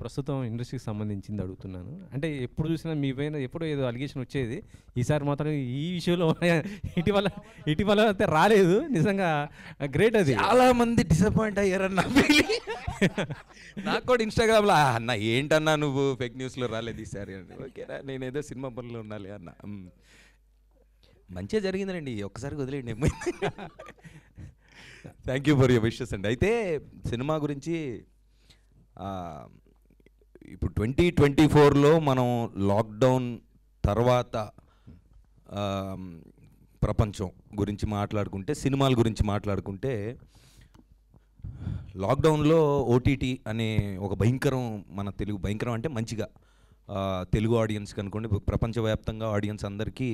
ప్రస్తుతం ఇండస్ట్రీకి సంబంధించింది అడుగుతున్నాను. అంటే ఎప్పుడు చూసినా మీ పైన ఎప్పుడో ఏదో అలిగేషన్ వచ్చేది. ఈసారి మాత్రం ఈ విషయంలో ఇటీవల ఇటీవల అయితే రాలేదు. నిజంగా గ్రేట్ అది. చాలా మంది డిసప్పాయింట్ అయ్యారన్న ఫీలింగ్. నాకు కూడా ఇన్స్టాగ్రామ్లో అన్న ఏంటన్నా నువ్వు ఫేక్ న్యూస్లో రాలేదు ఈసారి అని. ఓకేరా నేనేదో సినిమా పనులు ఉండాలి అన్న. మంచిగా జరిగిందండి, ఒక్కసారి వదిలేండి. Thank you for your wishes అండి. అయితే సినిమా గురించి ఇప్పుడు 2024లో మనం లాక్డౌన్ తర్వాత ప్రపంచం గురించి మాట్లాడుకుంటే, సినిమాల గురించి మాట్లాడుకుంటే, లాక్డౌన్లో ఓటీటీ అనే ఒక భయంకరం, మన తెలుగు భయంకరం అంటే మంచిగా తెలుగు ఆడియన్స్కి అనుకోండి, ప్రపంచవ్యాప్తంగా ఆడియన్స్ అందరికీ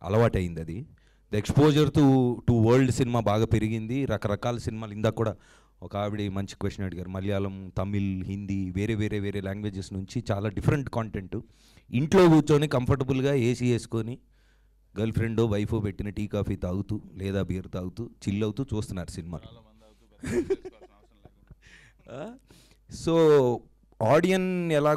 అలవాటైంది. అది the exposure to world cinema బాగా పెరిగింది. రకరకాల సినిమాలు, ఇందాక కూడా ఒక ఆవిడ మంచి క్వశ్చన్ అడిగారు, మలయాళం, తమిళ్, హిందీ, వేరే లాంగ్వేజెస్ నుంచి చాలా డిఫరెంట్ కాంటెంట్ ఇంట్లో కూర్చొని కంఫర్టబుల్గా ఏసీ వేసుకొని గర్ల్ ఫ్రెండో వైఫో పెట్టిన టీ కాఫీ తాగుతూ లేదా బీర్ తాగుతూ చిల్ అవుతూ చూస్తున్నారు సినిమాలు. సో ఆడియన్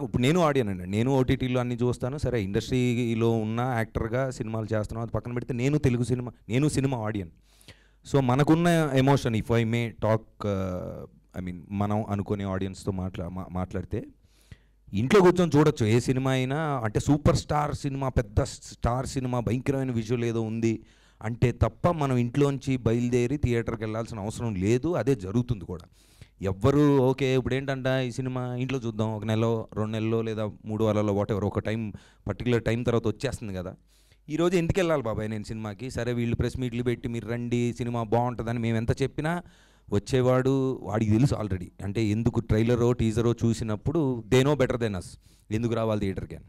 ఇప్పుడు నేను ఆడియన్ అండి, నేను ఓటీటీలో అన్నీ చూస్తాను. సరే, ఇండస్ట్రీలో ఉన్న యాక్టర్గా సినిమాలు చేస్తున్నాను, అది పక్కన పెడితే నేను సినిమా ఆడియన్. సో మనకున్న emotion, if I may talk, I mean మనం అనుకునే ఆడియన్స్తో మాట్లాడితే, ఇంట్లో కూర్చొని చూడొచ్చు ఏ సినిమా అయినా. అంటే సూపర్ స్టార్ సినిమా, పెద్ద స్టార్ సినిమా, భయంకరమైన విజువల్ ఏదో ఉంది అంటే తప్ప మనం ఇంట్లోంచి బయలుదేరి థియేటర్కి వెళ్ళాల్సిన అవసరం లేదు. అదే జరుగుతుంది కూడా. ఎవ్వరు ఓకే ఇప్పుడు ఏంటంట ఈ సినిమా ఇంట్లో చూద్దాం, 1 నెలలో 2 నెలలో లేదా 3 వారాల్లో వాటెవర్, ఒక పర్టికులర్ టైం తర్వాత వచ్చేస్తుంది కదా. ఈరోజు ఎందుకు వెళ్ళాలి బాబాయ్ నేను సినిమాకి? సరే, వీళ్ళు ప్రెస్ మీట్లు పెట్టి మీరు రండి సినిమా బాగుంటుందని మేము ఎంత చెప్పినా వచ్చేవాడు వాడికి తెలుసు ఆల్రెడీ. అంటే ఎందుకు ట్రైలరో టీజరో చూసినప్పుడు they know better than us, ఎందుకు రావాలి థియేటర్కి అని.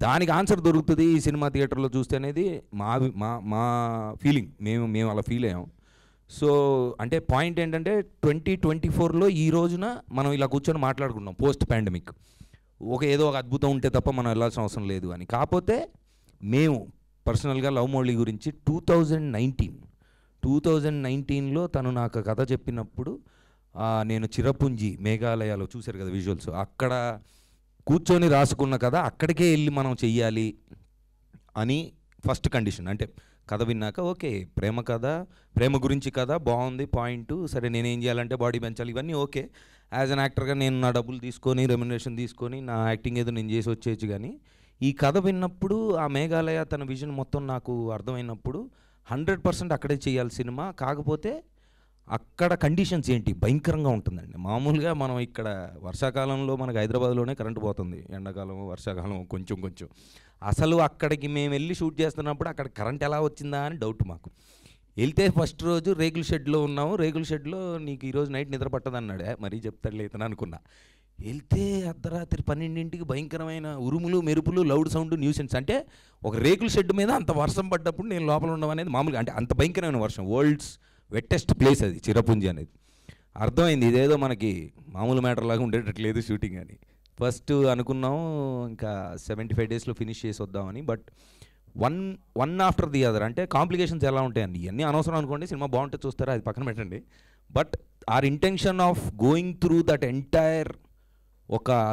దానికి ఆన్సర్ దొరుకుతుంది ఈ సినిమా థియేటర్లో చూస్తే అనేది మా ఫీలింగ్. మేము అలా ఫీల్ అయ్యాం. సో అంటే పాయింట్ ఏంటంటే 2024లో ఈ రోజున మనం ఇలా కూర్చొని మాట్లాడుకున్నాం పోస్ట్ పాండమిక్. ఏదో ఒక అద్భుతం ఉంటే తప్ప మనం వెళ్ళాల్సిన అవసరం లేదు అని. కాకపోతే మేము పర్సనల్గా లవ్ మోడీ గురించి 2019లో తను నాకు కథ చెప్పినప్పుడు, నేను చిరపుంజి మేఘాలయాలో చూశారు కదా విజువల్స్, అక్కడ కూర్చొని రాసుకున్న కథ అక్కడికే వెళ్ళి మనం చెయ్యాలి అని ఫస్ట్ కండిషన్. అంటే కథ విన్నాక ఓకే, ప్రేమ గురించి కథ బాగుంది, పాయింట్, సరే నేనేం చేయాలంటే బాడీ పెంచాలి, ఇవన్నీ ఓకే. యాజ్ అన్ యాక్టర్గా నేను నా డబ్బులు తీసుకొని రెమ్యునరేషన్ తీసుకొని నా యాక్టింగ్ ఏదో నేను చేసి వచ్చేయచ్చు. కానీ ఈ కథ విన్నప్పుడు, ఆ మేఘాలయ తన విజన్ మొత్తం నాకు అర్థమైనప్పుడు 100% అక్కడే చేయాలి సినిమా. కాకపోతే అక్కడ కండిషన్స్ ఏంటి భయంకరంగా ఉంటుందండి. మామూలుగా మనం ఇక్కడ వర్షాకాలంలో మనకు హైదరాబాద్లోనే కరెంటు పోతుంది, ఎండాకాలం వర్షాకాలం కొంచెం. అసలు అక్కడికి మేము వెళ్ళి షూట్ చేస్తున్నప్పుడు అక్కడ కరెంట్ ఎలా వచ్చిందా అని డౌట్ మాకు. వెళ్తే ఫస్ట్ రోజు రేకుల షెడ్లో ఉన్నాము, రేకుల షెడ్లో నీకు ఈరోజు నైట్ నిద్ర పట్టదన్నాడు. మరీ చెప్తాడు లేదని అనుకున్నా. వెళ్తే అర్ధరాత్రి 12ంటికి భయంకరమైన ఉరుములు, మెరుపులు, లౌడ్ సౌండ్, న్యూసెన్స్. అంటే ఒక రేకుల షెడ్ మీద అంత వర్షం పడ్డప్పుడు నేను లోపల ఉండడం అనేది మామూలుగా, అంటే అంత భయంకరమైన వర్షం. వరల్డ్స్ వెట్టెస్ట్ ప్లేస్ అది చిరపుంజి అనేది. అర్థమైంది ఇదేదో మనకి మామూలు మ్యాటర్ లాగా ఉండేటట్లేదు షూటింగ్ అని. ఫస్ట్ అనుకున్నాం ఇంకా 75 డేస్లో ఫినిష్ చేసి వద్దామని. But one after the other, అంటే కాంప్లికేషన్స్ ఎలా ఉంటాయండి, ఇవన్నీ అనవసరం అనుకోండి, సినిమా బాగుంటే చూస్తారా, అది పక్కన పెట్టండి. But our intention of going through that entire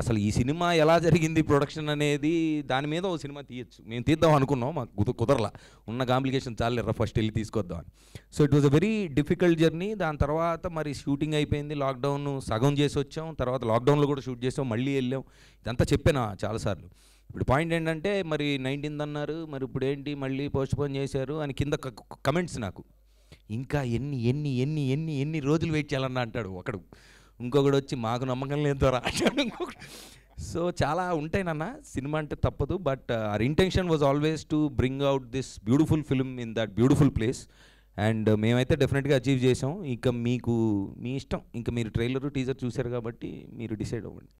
అసలు ఈ సినిమా ఎలా జరిగింది ప్రొడక్షన్ అనేది, దాని మీద ఓ సినిమా తీయచ్చు. మేము తీద్దాం అనుకున్నాం, మాకు కుదరలా, ఉన్న కాంప్లికేషన్ చాలు ఫస్ట్ వెళ్ళి తీసుకొద్దామని. So it was a very difficult journey. దాని తర్వాత మరి షూటింగ్ అయిపోయింది, లాక్డౌన్ సగం చేసి వచ్చాం, తర్వాత లాక్డౌన్లో కూడా షూట్ చేసాం, మళ్ళీ వెళ్ళాం. ఇదంతా చెప్పాను చాలాసార్లు. ఇప్పుడు పాయింట్ ఏంటంటే మరి 19th అన్నారు, మరి ఇప్పుడు ఏంటి మళ్ళీ పోస్ట్పోన్ చేశారు అని కింద కమెంట్స్ నాకు. ఇంకా ఎన్ని రోజులు వెయిట్ చేయాలన్నా అంటాడు ఒకడు. ఇంకొకడు వచ్చి మాకు నమ్మకం లేదు రా అంటాడు ఇంకొకటి. సో చాలా ఉంటాయి నాన్న, సినిమా అంటే తప్పదు. But our intention was always to bring out this beautiful film in that beautiful place. And మేమైతే డెఫినెట్గా అచీవ్ చేసాం. ఇక మీ ఇష్టం, ఇంకా మీరు ట్రైలర్ టీజర్ చూశారు కాబట్టి మీరు డిసైడ్ అవ్వండి.